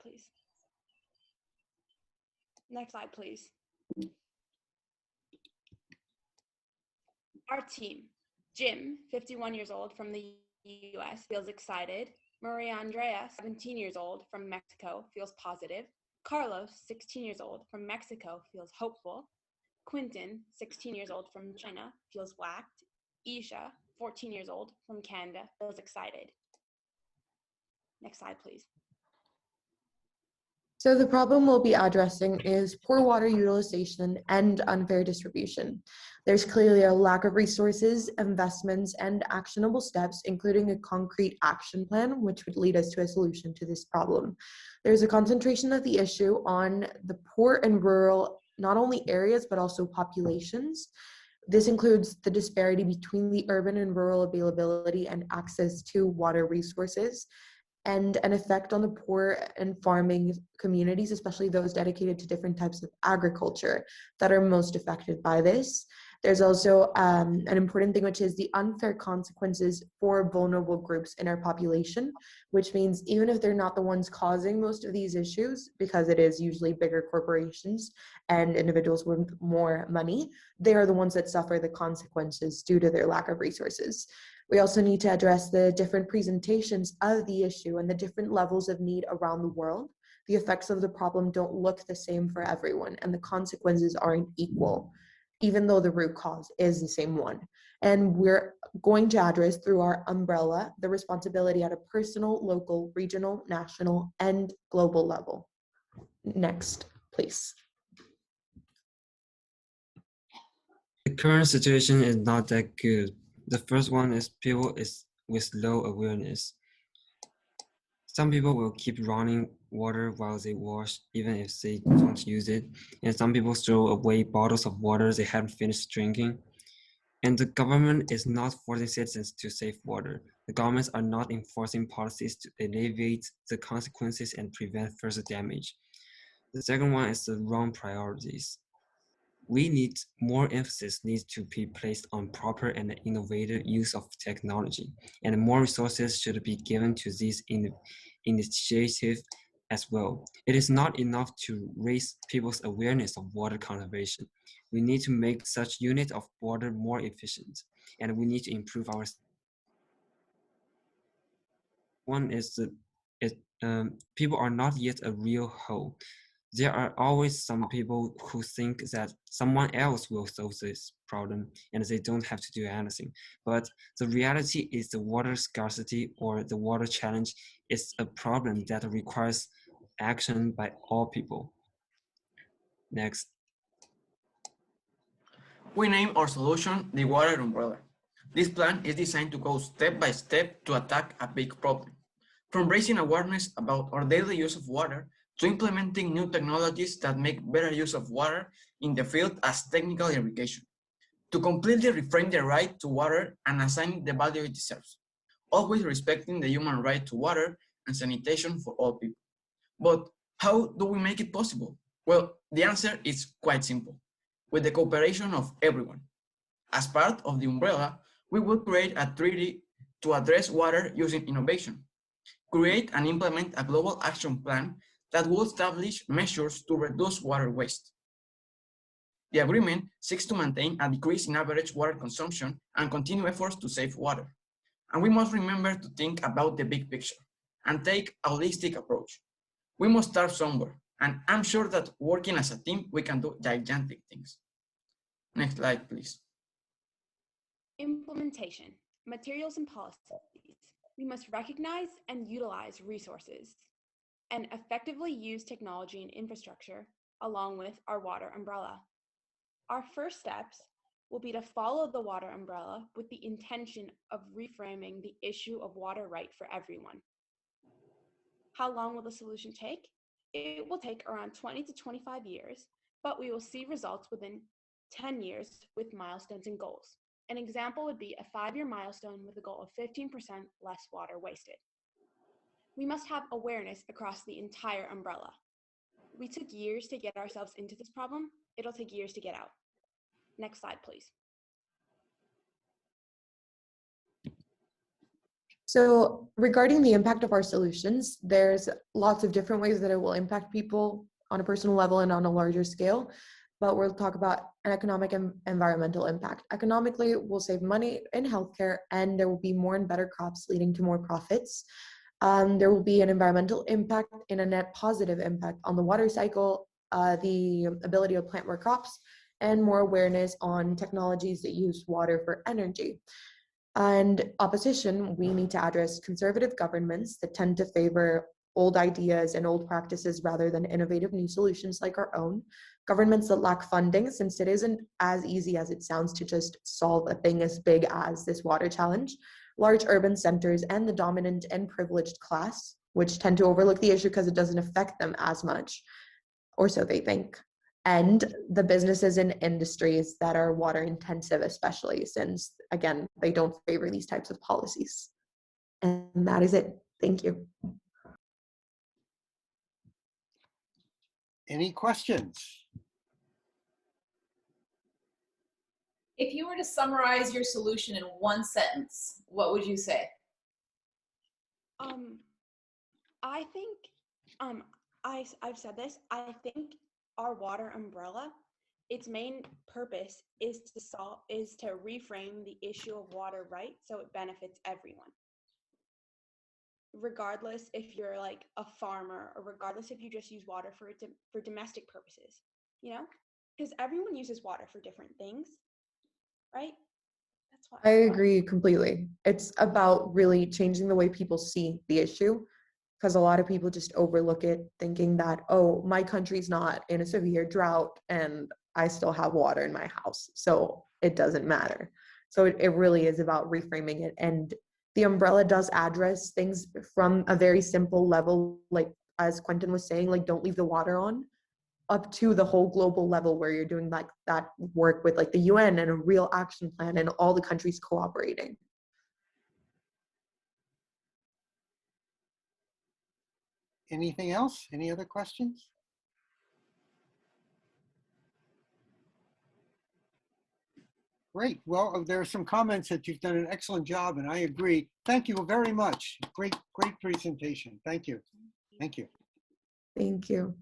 please. Next slide, please. Our team. Jim, 51 years old from the US, feels excited. Maria Andrea, 17 years old from Mexico, feels positive. Carlos, 16 years old from Mexico, feels hopeful. Quentin, 16 years old from China, feels whacked. Isha, 14 years old from Canada, feels excited. Next slide, please. So the problem we'll be addressing is poor water utilization and unfair distribution. There's clearly a lack of resources, investments, and actionable steps, including a concrete action plan, which would lead us to a solution to this problem. There's a concentration of the issue on the poor and rural, not only areas, but also populations. This includes the disparity between the urban and rural availability and access to water resources, and an effect on the poor and farming communities, especially those dedicated to different types of agriculture that are most affected by this. There's also an important thing, which is the unfair consequences for vulnerable groups in our population, which means even if they're not the ones causing most of these issues, because it is usually bigger corporations and individuals with more money, they are the ones that suffer the consequences due to their lack of resources. We also need to address the different presentations of the issue and the different levels of need around the world. The effects of the problem don't look the same for everyone, and the consequences aren't equal, even though the root cause is the same one. And we're going to address through our umbrella the responsibility at a personal, local, regional, national, and global level. Next, please. The current situation is not that good. The first one is people with low awareness. Some people will keep running water while they wash, even if they don't use it. And some people throw away bottles of water they haven't finished drinking. And the government is not forcing citizens to save water. The governments are not enforcing policies to alleviate the consequences and prevent further damage. The second one is the wrong priorities. More emphasis needs to be placed on proper and innovative use of technology, and more resources should be given to these initiatives as well. It is not enough to raise people's awareness of water conservation. We need to make such unit of water more efficient, and we need to improve our. One is people are not yet a real whole. There are always some people who think that someone else will solve this problem and they don't have to do anything. But the reality is the water scarcity or the water challenge is a problem that requires action by all people. Next. We name our solution the water umbrella. This plan is designed to go step by step to attack a big problem. From raising awareness about our daily use of water to implementing new technologies that make better use of water in the field as technical irrigation, to completely reframe the right to water and assign the value it deserves, always respecting the human right to water and sanitation for all people. But how do we make it possible? Well, the answer is quite simple, with the cooperation of everyone. As part of the umbrella, we will create a treaty to address water using innovation, create and implement a global action plan that will establish measures to reduce water waste. The agreement seeks to maintain a decrease in average water consumption and continue efforts to save water. And we must remember to think about the big picture and take a holistic approach. We must start somewhere, and I'm sure that working as a team, we can do gigantic things. Next slide, please. Implementation, materials and policies. We must recognize and utilize resources and effectively use technology and infrastructure along with our water umbrella. Our first steps will be to follow the water umbrella with the intention of reframing the issue of water right for everyone. How long will the solution take? It will take around 20 to 25 years, but we will see results within 10 years with milestones and goals. An example would be a 5-year milestone with a goal of 15% less water wasted. We must have awareness across the entire umbrella. We took years to get ourselves into this problem. It'll take years to get out. Next slide, please. So regarding the impact of our solutions, there's lots of different ways that it will impact people on a personal level and on a larger scale, but we'll talk about an economic and environmental impact. Economically, we'll save money in healthcare, and there will be more and better crops leading to more profits. There will be an environmental impact and a net positive impact on the water cycle, the ability to plant more crops, and more awareness on technologies that use water for energy. And opposition, we need to address conservative governments that tend to favor old ideas and old practices rather than innovative new solutions like our own. Governments that lack funding, since it isn't as easy as it sounds to just solve a thing as big as this water challenge. Large urban centers and the dominant and privileged class, which tend to overlook the issue because it doesn't affect them as much, or so they think. And the businesses and industries that are water intensive, especially since, again, they don't favor these types of policies. And that is it. Thank you. Any questions? If you were to summarize your solution in one sentence, what would you say? I think, I've said this, I think our water umbrella, its main purpose is to reframe the issue of water right so it benefits everyone. Regardless if you're like a farmer or regardless if you just use water for domestic purposes, you know? Because everyone uses water for different things, right? That's why I agree completely. It's about really changing the way people see the issue, because a lot of people just overlook it, thinking that, oh, my country's not in a severe drought and I still have water in my house, so it doesn't matter. So it really is about reframing it. And the umbrella does address things from a very simple level, like as Quentin was saying, like don't leave the water on, up to the whole global level where you're doing like that work with like the UN and a real action plan and all the countries cooperating. Anything else? Any other questions? Great. Well, there are some comments that you've done an excellent job, and I agree. Thank you very much. Great presentation. Thank you. Thank you. Thank you.